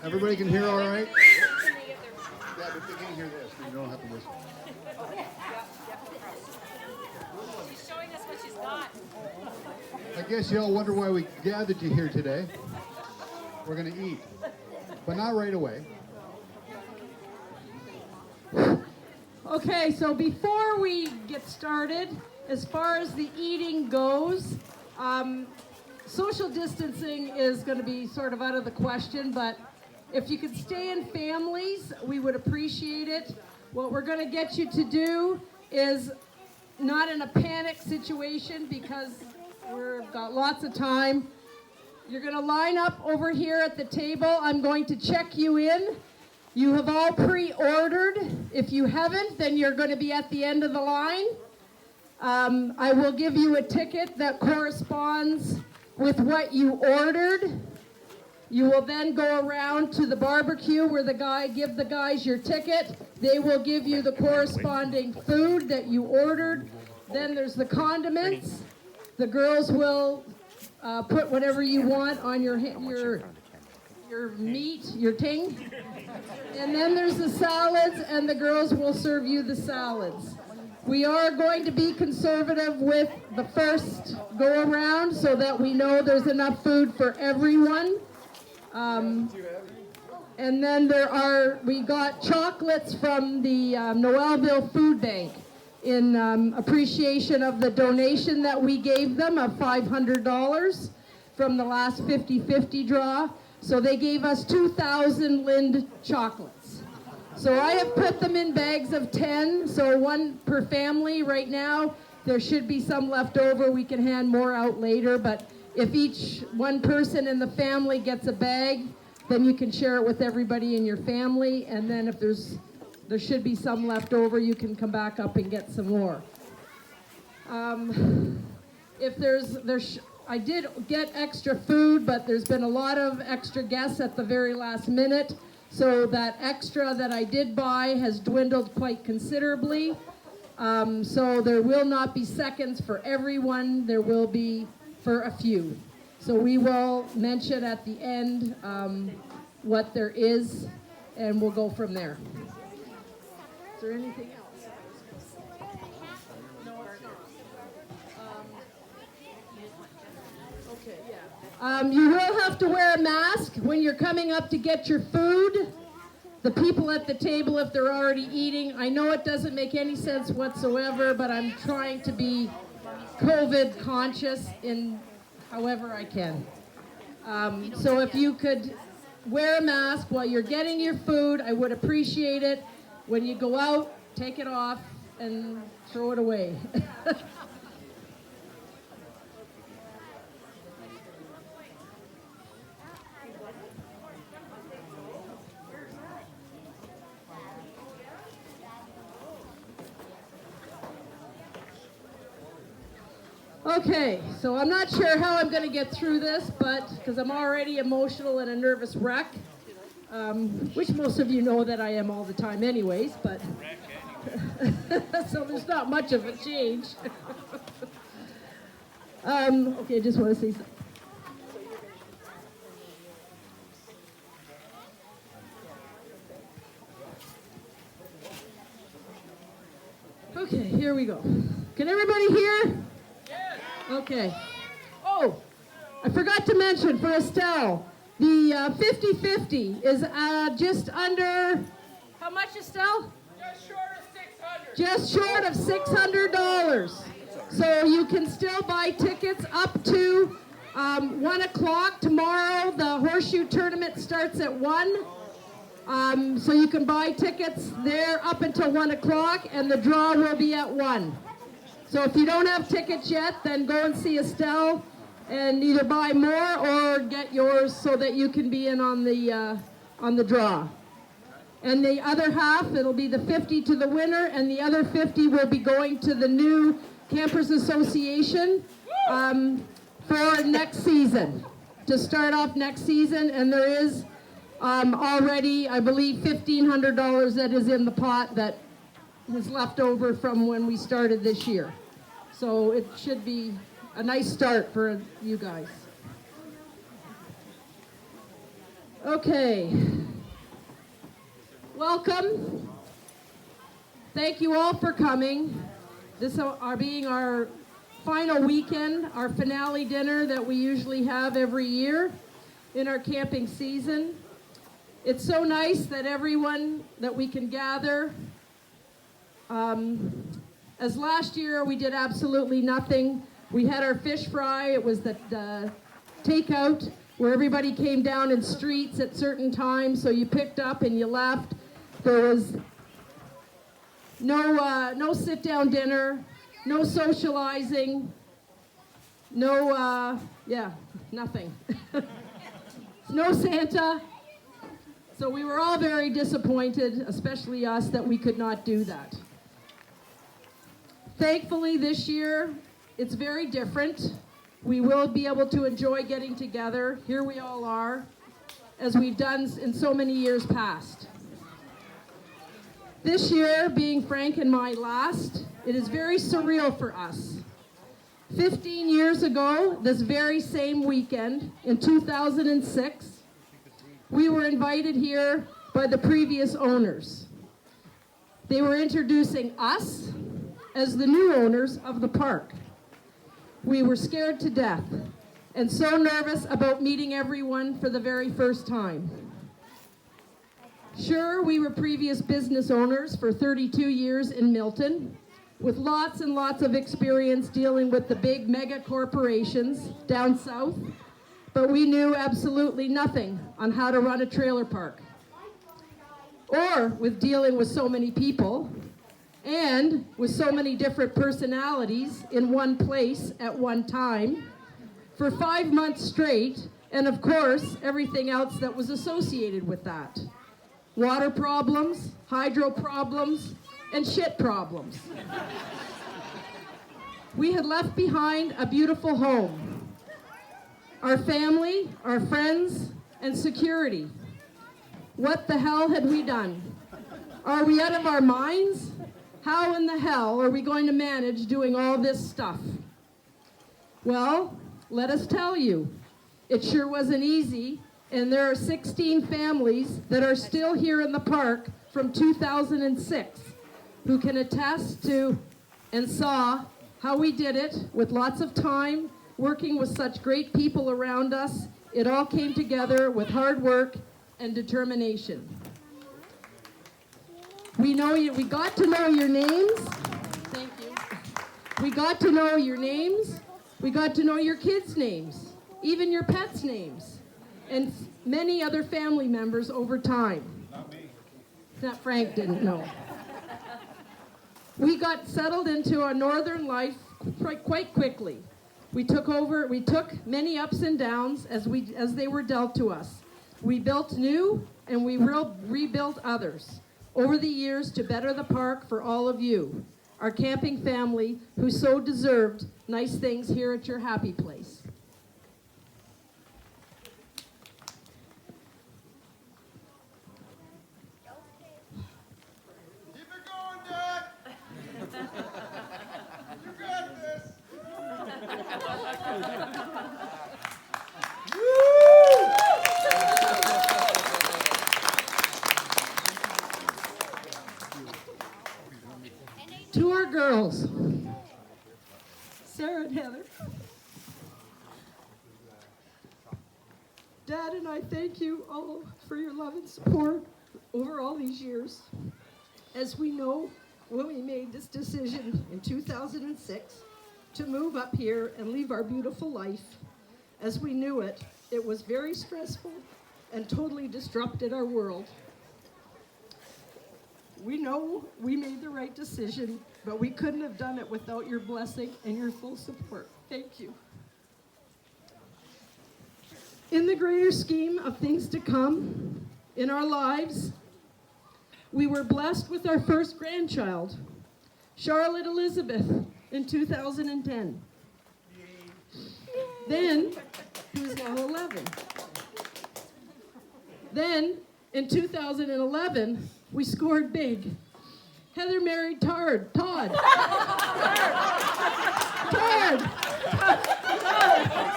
Everybody can hear all right? Yeah, but they can't hear this. You don't have to whistle. She's showing us what she's got. I guess you all wonder why we gathered you here today. We're going to eat, but not right away. Okay, so before we get started, as far as the eating goes, social distancing is going to be sort of out of the question, but if you could stay in families, we would appreciate it. What we're going to get you to do is not in a panic situation because we've got lots of time. You're going to line up over here at the table. I'm going to check you in. You have all pre-ordered. If you haven't, then you're going to be at the end of the line. I will give you a ticket that corresponds with what you ordered. You will then go around to the barbecue where give the guys your ticket. They will give you the corresponding food that you ordered. Then there's the condiments. The girls will put whatever you want on your meat, your ting. And then there's the salads, and the girls will serve you the salads. We are going to be conservative with the first go around so that we know there's enough food for everyone. And then we got chocolates from the Noelville Food Bank in appreciation of the donation that we gave them of $500 from the last 50-50 draw. So they gave us 2,000 Lind chocolates. So I have put them in bags of 10, so one per family right now. There should be some left over. We can hand more out later, but if each one person in the family gets a bag, then you can share it with everybody in your family, and then if there should be some left over, you can come back up and get some more. I did get extra food, but there's been a lot of extra guests at the very last minute, so that extra that I did buy has dwindled quite considerably. So there will not be seconds for everyone, there will be for a few. So we will mention at the end what there is, and we'll go from there. Is there anything else? Okay, yeah. You will have to wear a mask when you're coming up to get your food. The people at the table, if they're already eating, I know it doesn't make any sense whatsoever, but I'm trying to be COVID conscious in however I can. So if you could wear a mask while you're getting your food, I would appreciate it. When you go out, take it off and throw it away. Okay, so I'm not sure how I'm going to get through this, but because I'm already emotional and a nervous wreck, which most of you know that I am all the time anyways, but so there's not much of a change. Okay, I just want to say something. Okay, here we go. Can everybody hear? Okay. Oh, I forgot to mention for Estelle, the 50-50 is just under, how much, Estelle? Just short of $600. So you can still buy tickets up to 1 o'clock tomorrow. The horseshoe tournament starts at 1. So you can buy tickets there up until 1 o'clock, and the draw will be at 1. So if you don't have tickets yet, then go and see Estelle and either buy more or get yours so that you can be in on the draw. And the other half, it'll be the 50 to the winner, and the other 50 will be going to the new Campers Association for next season, to start off next season. And there is already, I believe, $1,500 that is in the pot that was left over from when we started this year. So it should be a nice start for you guys. Okay. Welcome. Thank you all for coming. This being our final weekend, our finale dinner that we usually have every year in our camping season. It's so nice that we can gather. As last year we did absolutely nothing. We had our fish fry. It was the takeout where everybody came down in streets at certain times, so you picked up and you left. There was no sit-down dinner, no socializing, nothing. No Santa. So we were all very disappointed, especially us, that we could not do that. Thankfully, this year, it's very different. We will be able to enjoy getting together. Here we all are, as we've done in so many years past. This year, being Frank and my last, it is very surreal for us. 15 years ago, this very same weekend, in 2006, we were invited here by the previous owners. They were introducing us as the new owners of the park. We were scared to death and so nervous about meeting everyone for the very first time. Sure, we were previous business owners for 32 years in Milton, with lots and lots of experience dealing with the big mega corporations down south, but we knew absolutely nothing on how to run a trailer park, or with dealing with so many people, and with so many different personalities in one place at one time, for 5 months straight, and of course, everything else that was associated with that. Water problems, hydro problems, and shit problems. We had left behind a beautiful home, our family, our friends, and security. What the hell had we done? Are we out of our minds? How in the hell are we going to manage doing all this stuff? Well, let us tell you, it sure wasn't easy, and there are 16 families that are still here in the park from 2006 who can attest to and saw how we did it with lots of time, working with such great people around us. It all came together with hard work and determination. We got to know your names. Thank you. We got to know your names. We got to know your kids' names, even your pets' names, and many other family members over time. Not me. That Frank didn't know. We got settled into our northern life quite quickly. We took many ups and downs as they were dealt to us. We built new and we rebuilt others over the years to better the park for all of you, our camping family who so deserved nice things here at your happy place. Keep it going, Dad! You got this! To our girls, Sarah and Heather. Dad and I thank you all for your love and support over all these years. As we know, when we made this decision in 2006 to move up here and leave our beautiful life, as we knew it, it was very stressful and totally disrupted our world. We know we made the right decision, but we couldn't have done it without your blessing and your full support. Thank you. In the greater scheme of things to come in our lives, we were blessed with our first grandchild, Charlynn Elizabeth, in 2010. Then, who's now 11. Then, in 2011, we scored big. Heather married Todd. Todd.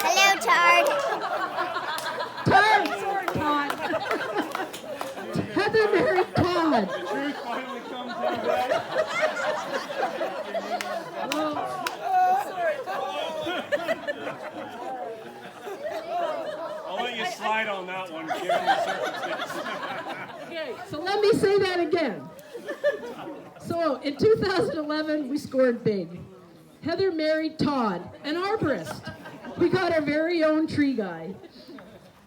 Hello, Tard. Todd. Heather married Todd. The truth finally comes out, right? I'll let you slide on that one, given the circumstances. Okay, so let me say that again. So in 2011, we scored big. Heather married Todd, an arborist. We got our very own tree guy.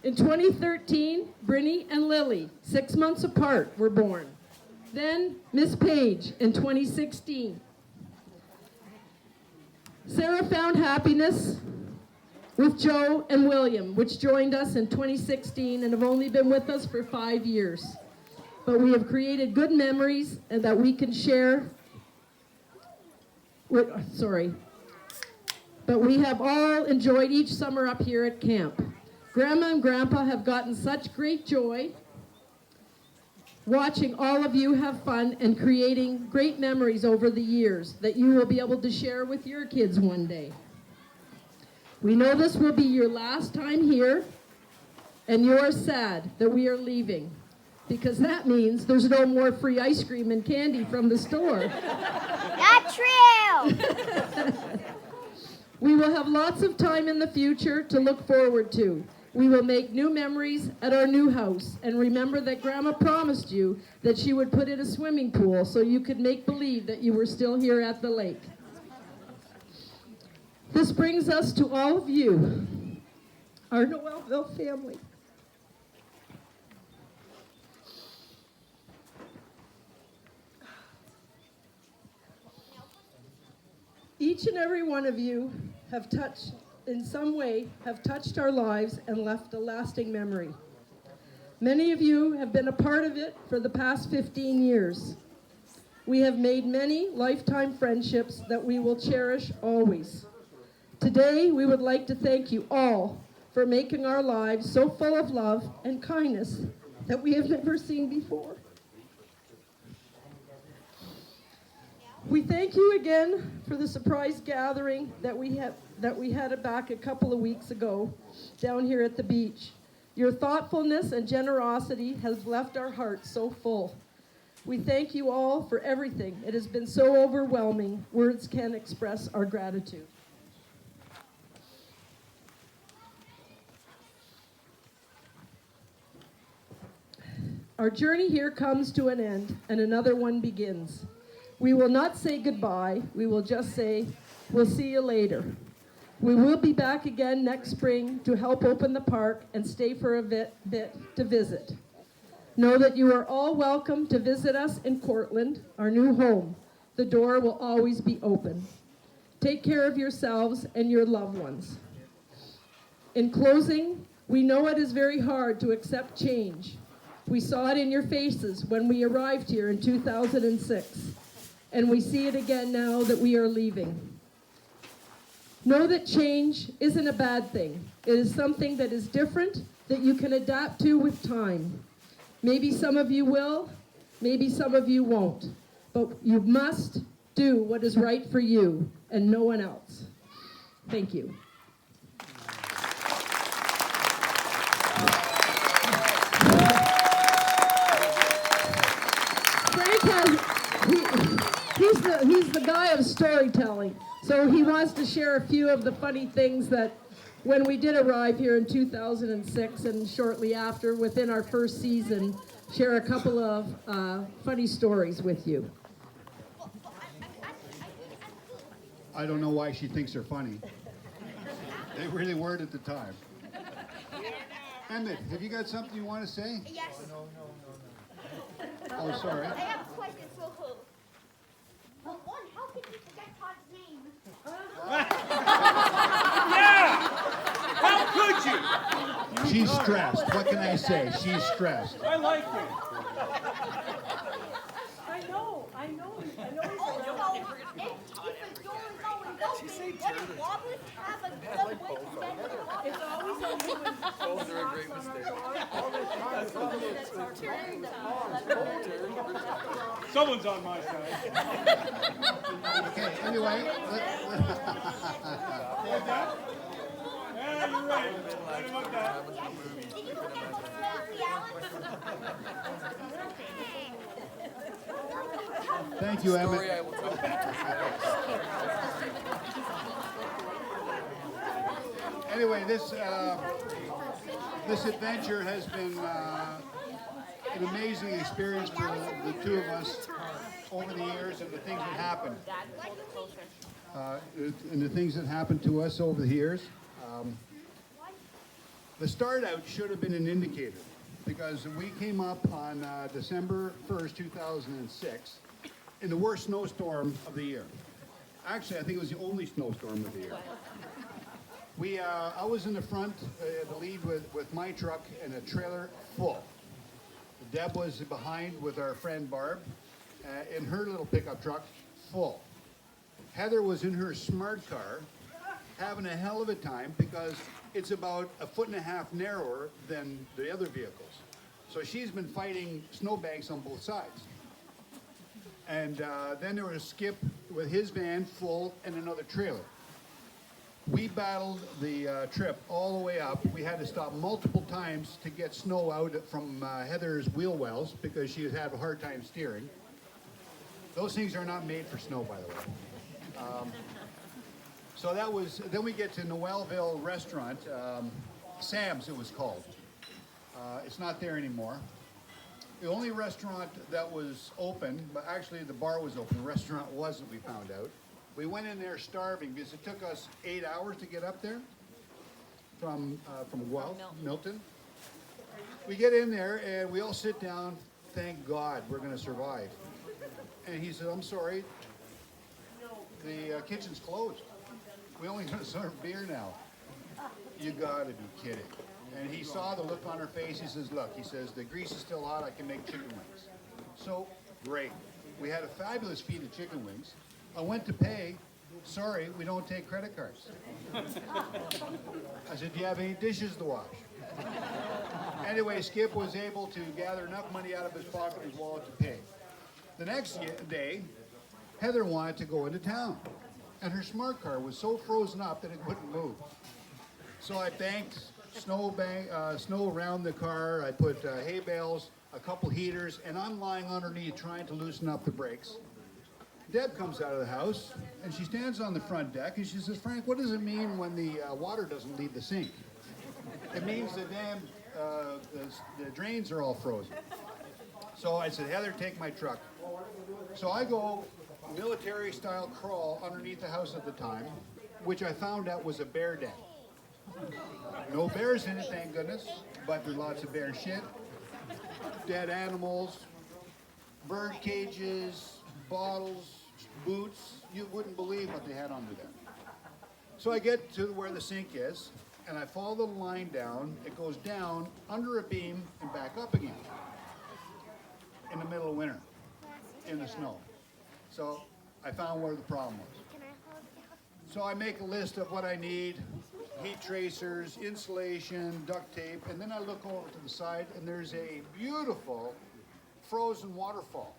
In 2013, Brinny and Lily, 6 months apart, were born. Then Miss Page in 2016. Sarah found happiness with Joe and William, which joined us in 2016 and have only been with us for 5 years. But we have created good memories and that we can share. But we have all enjoyed each summer up here at camp. Grandma and Grandpa have gotten such great joy watching all of you have fun and creating great memories over the years that you will be able to share with your kids one day. We know this will be your last time here, and you're sad that we are leaving, because that means there's no more free ice cream and candy from the store. Not true! We will have lots of time in the future to look forward to. We will make new memories at our new house, and remember that Grandma promised you that she would put in a swimming pool so you could make believe that you were still here at the lake. This brings us to all of you, our Noelville family. Each and every one of you have touched, in some way, have touched our lives and left a lasting memory. Many of you have been a part of it for the past 15 years. We have made many lifetime friendships that we will cherish always. Today, we would like to thank you all for making our lives so full of love and kindness that we have never seen before. We thank you again for the surprise gathering that we had back a couple of weeks ago down here at the beach. Your thoughtfulness and generosity has left our hearts so full. We thank you all for everything. It has been so overwhelming. Words can't express our gratitude. Our journey here comes to an end, and another one begins. We will not say goodbye. We will just say, we'll see you later. We will be back again next spring to help open the park and stay for a bit to visit. Know that you are all welcome to visit us in Cortland, our new home. The door will always be open. Take care of yourselves and your loved ones. In closing, we know it is very hard to accept change. We saw it in your faces when we arrived here in 2006. And we see it again now that we are leaving. Know that change isn't a bad thing. It is something that is different that you can adapt to with time. Maybe some of you will, maybe some of you won't. But you must do what is right for you and no one else. Thank you. Frank he's the guy of storytelling. So he wants to share a few of the funny things that when we did arrive here in 2006 and shortly after, within our first season, share a couple of funny stories with you. I don't know why she thinks they're funny. They really weren't at the time. Emmett, have you got something you want to say? Yes. Oh, sorry. I have a question. So, well, one, how could you forget Todd's name? Yeah! How could you? She's stressed. What can I say? She's stressed. I like it. I know. Also, if the door is always open, wouldn't Wobblers have a good way to get in? It's always open when They're a great mistake. Someone's on my side. Okay, anyway. Like that? Yeah, you're right. Right about that. Did you forget about Slowly Alice? Thank you, Emmett. Story I will tell Anyway, this adventure has been an amazing experience for the two of us over the years, and the things that happened. And the things that happened to us over the years. The start out should have been an indicator, because we came up on December 1st, 2006, in the worst snowstorm of the year. Actually, I think it was the only snowstorm of the year. I was in the front, the lead with my truck and a trailer full. Deb was behind with our friend Barb in her little pickup truck full. Heather was in her smart car having a hell of a time because it's about 1.5 feet narrower than the other vehicles. So she's been fighting snowbanks on both sides. And then there was Skip with his van full and another trailer. We battled the trip all the way up. We had to stop multiple times to get snow out from Heather's wheel wells because she had a hard time steering. Those things are not made for snow, by the way. So that was, then we get to Noelville restaurant, Sam's it was called. It's not there anymore. The only restaurant that was open, but actually the bar was open, the restaurant wasn't, we found out. We went in there starving because it took us 8 hours to get up there from Guelph, Milton. We get in there and we all sit down, thank God we're gonna survive. And he said, I'm sorry, the kitchen's closed. We only gonna serve beer now. You gotta be kidding. And he saw the look on her face, he says, look, he says, the grease is still hot, I can make chicken wings. So, great. We had a fabulous feed of chicken wings. I went to pay, sorry, we don't take credit cards. I said, do you have any dishes to wash? Anyway, Skip was able to gather enough money out of his pocket and his wallet to pay. The next day, Heather wanted to go into town, and her smart car was so frozen up that it wouldn't move. So I banked snow around the car, I put hay bales, a couple heaters, and I'm lying underneath trying to loosen up the brakes. Deb comes out of the house, and she stands on the front deck, and she says, Frank, what does it mean when the water doesn't leave the sink? It means the damn, the drains are all frozen. So I said, Heather, take my truck. So I go military-style crawl underneath the house at the time, which I found out was a bear den. No bears in it, thank goodness, but there's lots of bear shit, dead animals, bird cages, bottles, boots. You wouldn't believe what they had under there. So I get to where the sink is, and I follow the line down. It goes down under a beam and back up again in the middle of winter in the snow. So I found where the problem was. So I make a list of what I need: heat tracers, insulation, duct tape, and then I look over to the side and there's a beautiful frozen waterfall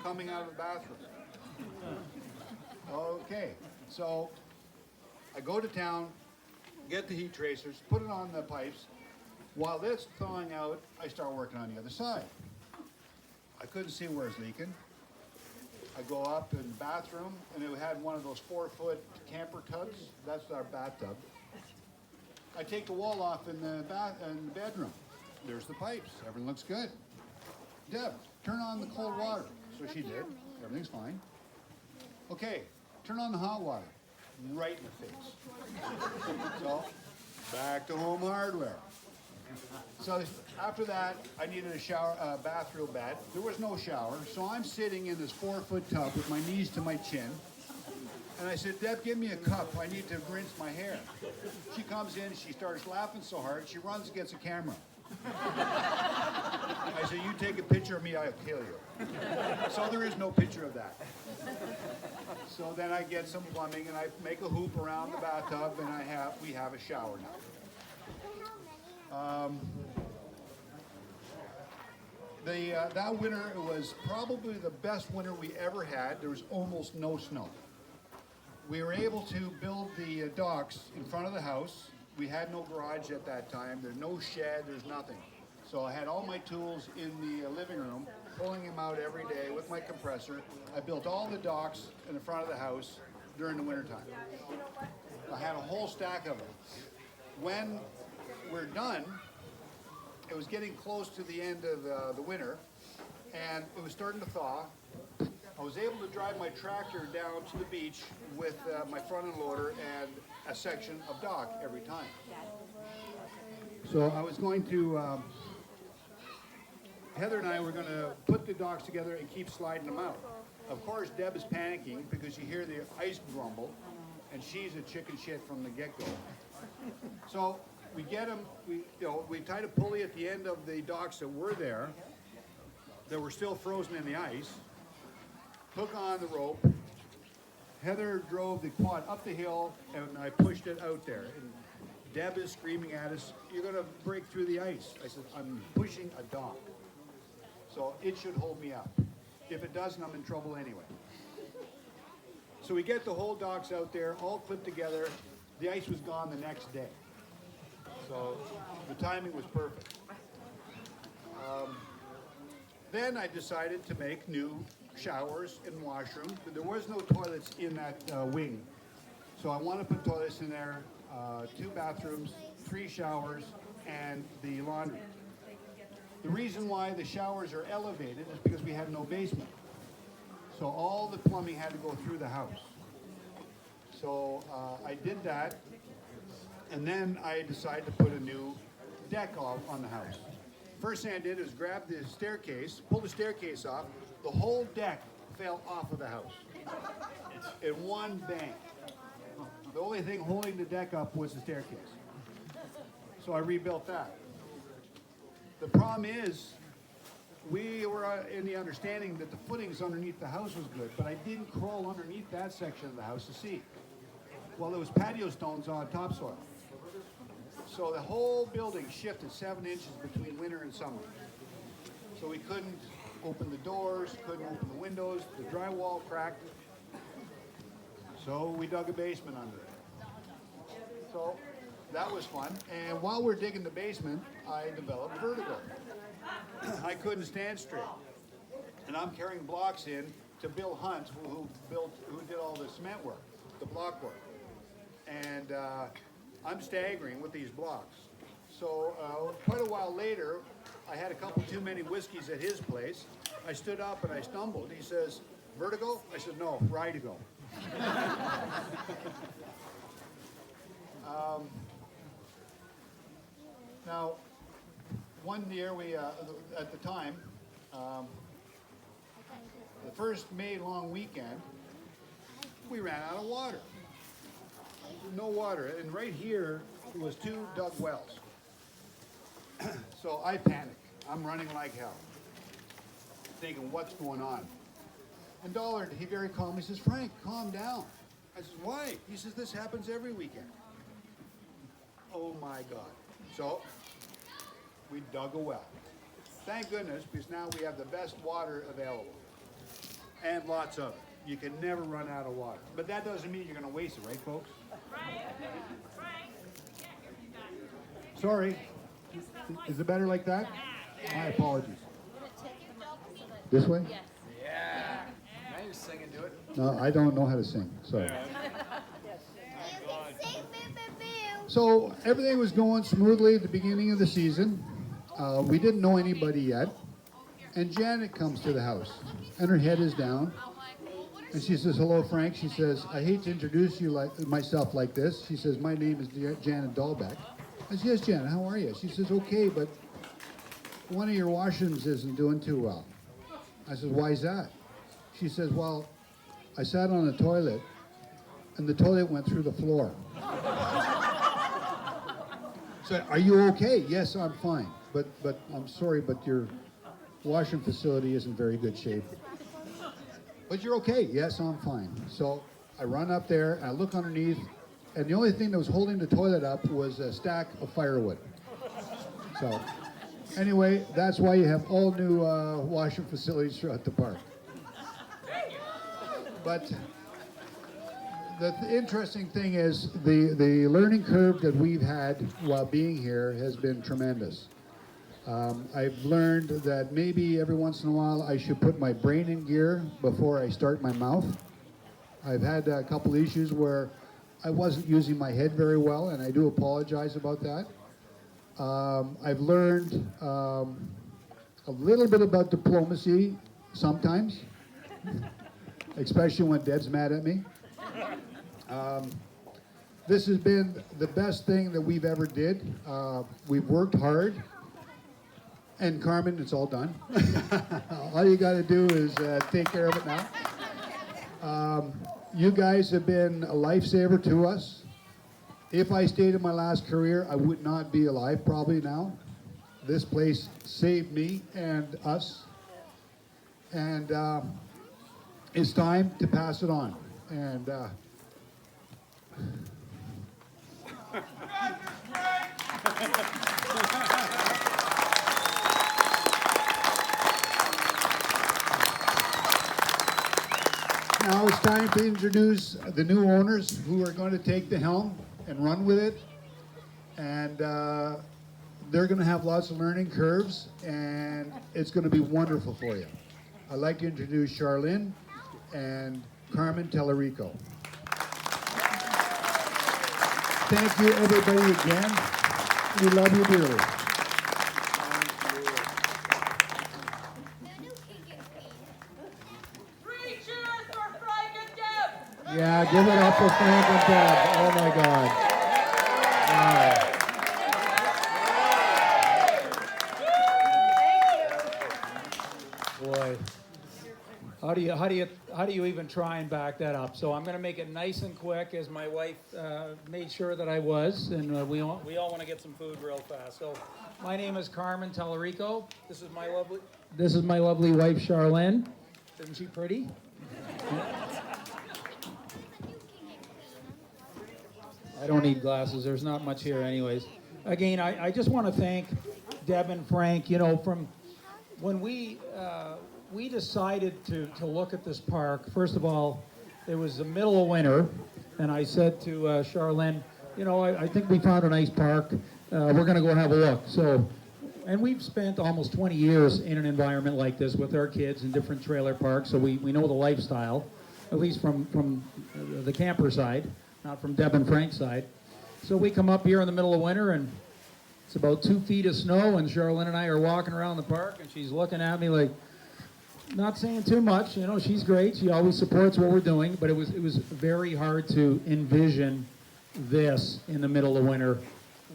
coming out of the bathroom. Okay, so I go to town, get the heat tracers, put it on the pipes. While that's thawing out, I start working on the other side. I couldn't see where it's leaking. I go up in the bathroom, and it had one of those 4-foot camper tubs. That's our bathtub. I take the wall off in the bedroom. There's the pipes. Everything looks good. Deb, turn on the cold water. So she did. Everything's fine. Okay, turn on the hot water. Right in the face. So, back to home hardware. So after that, I needed a shower, bath real bad. There was no shower, so I'm sitting in this 4-foot tub with my knees to my chin. And I said, Deb, give me a cup. I need to rinse my hair. She comes in, she starts laughing so hard, she runs and gets a camera. I said, you take a picture of me, I'll kill you. So there is no picture of that. So then I get some plumbing and I make a hoop around the bathtub, and we have a shower now. That winter was probably the best winter we ever had. There was almost no snow. We were able to build the docks in front of the house. We had no garage at that time. There's no shed. There's nothing. So I had all my tools in the living room, pulling them out every day with my compressor. I built all the docks in the front of the house during the wintertime. I had a whole stack of them. When we're done, it was getting close to the end of the winter, and it was starting to thaw. I was able to drive my tractor down to the beach with my front end loader and a section of dock every time. So I was going to, Heather and I were going to put the docks together and keep sliding them out. Of course, Deb is panicking because you hear the ice grumble, and she's a chicken shit from the get-go. So we get them, we tied a pulley at the end of the docks that were there, that were still frozen in the ice, hook on the rope. Heather drove the quad up the hill, and I pushed it out there. And Deb is screaming at us, "You're going to break through the ice." I said, "I'm pushing a dock, so it should hold me up. If it doesn't, I'm in trouble anyway." So we get the whole docks out there, all clipped together. The ice was gone the next day. So the timing was perfect. Then I decided to make new showers and washrooms. There was no toilets in that wing. So I want to put toilets in there, 2 bathrooms, 3 showers, and the laundry. The reason why the showers are elevated is because we had no basement. So all the plumbing had to go through the house. So I did that, and then I decided to put a new deck on the house. First thing I did was grab the staircase, pull the staircase off. The whole deck fell off of the house in one bang. The only thing holding the deck up was the staircase. So I rebuilt that. The problem is, we were in the understanding that the footings underneath the house was good, but I didn't crawl underneath that section of the house to see. Well, there was patio stones on topsoil. So the whole building shifted 7 inches between winter and summer. So we couldn't open the doors, couldn't open the windows, the drywall cracked. So we dug a basement under it. So that was fun. And while we're digging the basement, I developed vertigo. I couldn't stand straight. And I'm carrying blocks in to Bill Hunt, who did all the cement work, the block work. And I'm staggering with these blocks. So quite a while later, I had a couple too many whiskeys at his place. I stood up and I stumbled. He says, "Vertigo?" I said, "No, Rightigo." Now, one year we, at the time, the first May long weekend, we ran out of water. No water, and right here was 2 dug wells. So I panic. I'm running like hell, thinking, what's going on? And Dollard, he very calmly says, "Frank, calm down." I says, "Why?" He says, "This happens every weekend." Oh my God. So we dug a well. Thank goodness, because now we have the best water available. And lots of it. You can never run out of water. But that doesn't mean you're going to waste it, right, folks? Frank, Sorry. Is it better like that? My apologies. This way? Yeah. Now you're singing to it. No, I don't know how to sing. Sorry. So everything was going smoothly at the beginning of the season. We didn't know anybody yet. And Janet comes to the house, and her head is down. And she says, "Hello, Frank." She says, "I hate to introduce you myself like this." She says, "My name is Janet Dahlbeck." I said, "Yes, Janet, how are you?" She says, "Okay, but one of your washrooms isn't doing too well." I said, "Why is that?" She says, "Well, I sat on the toilet, and the toilet went through the floor." So, "Are you okay?" "Yes, I'm fine, but I'm sorry, but your washroom facility isn't very good shape." "But you're okay." "Yes, I'm fine." So I run up there, and I look underneath, and the only thing that was holding the toilet up was a stack of firewood. So anyway, that's why you have all new washroom facilities throughout the park. But the interesting thing is the learning curve that we've had while being here has been tremendous. I've learned that maybe every once in a while I should put my brain in gear before I start my mouth. I've had a couple issues where I wasn't using my head very well, and I do apologize about that. I've learned a little bit about diplomacy sometimes, especially when Deb's mad at me. This has been the best thing that we've ever did. We've worked hard. And Carmen, it's all done. All you got to do is take care of it now. You guys have been a lifesaver to us. If I stayed in my last career, I would not be alive probably now. This place saved me and us. And it's time to pass it on. And now it's time to introduce the new owners who are going to take the helm and run with it. And they're going to have lots of learning curves, and it's going to be wonderful for you. I'd like to introduce Charlynn and Carmen Tellerico. Thank you, everybody, again. We love you dearly. Three cheers for Frank and Deb. Yeah, give it up for Frank and Deb. Oh my God. Wow. Boy. How do you even try and back that up? So I'm going to make it nice and quick, as my wife made sure that I was, and we all want to get some food real fast. So my name is Carmen Tellerico. This is my lovely wife Charlynn. Isn't she pretty? I don't need glasses. There's not much here anyways. Again, I just want to thank Deb and Frank, from when we decided to look at this park. First of all, it was the middle of winter, and I said to Charlynn, I think we found a nice park. We're going to go have a look. So, and we've spent almost 20 years in an environment like this with our kids in different trailer parks, so we know the lifestyle, at least from the camper side, not from Deb and Frank's side. So we come up here in the middle of winter, and it's about 2 feet of snow, and Charlynn and I are walking around the park, and she's looking at me like, not saying too much. She's great. She always supports what we're doing, but it was very hard to envision this in the middle of winter,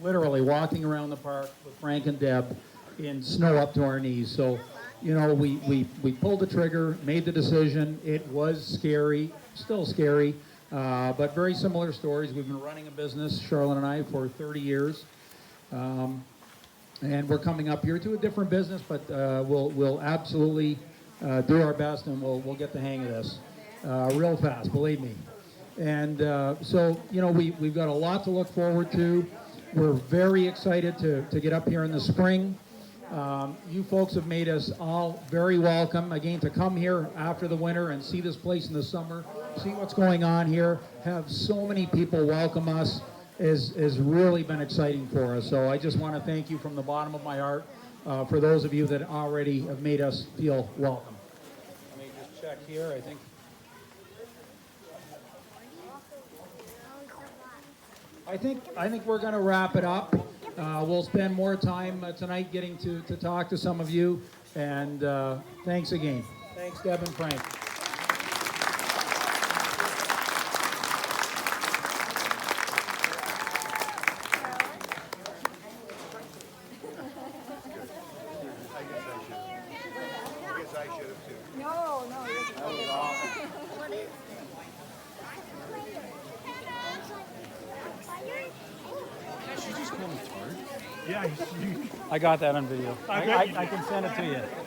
literally walking around the park with Frank and Deb in snow up to our knees. So, we pulled the trigger, made the decision. It was scary, still scary, but very similar stories. We've been running a business, Charlynn and I, for 30 years. And we're coming up here to a different business, but we'll absolutely do our best, and we'll get the hang of this real fast, believe me. And so, we've got a lot to look forward to. We're very excited to get up here in the spring. You folks have made us all very welcome, again, to come here after the winter and see this place in the summer, see what's going on here, have so many people welcome us has really been exciting for us. So I just want to thank you from the bottom of my heart for those of you that already have made us feel welcome. Let me just check here, I think. I think we're going to wrap it up. We'll spend more time tonight getting to talk to some of you. And thanks again. Thanks, Deb and Frank. Yeah, I got that on video. I bet you I can send it to you.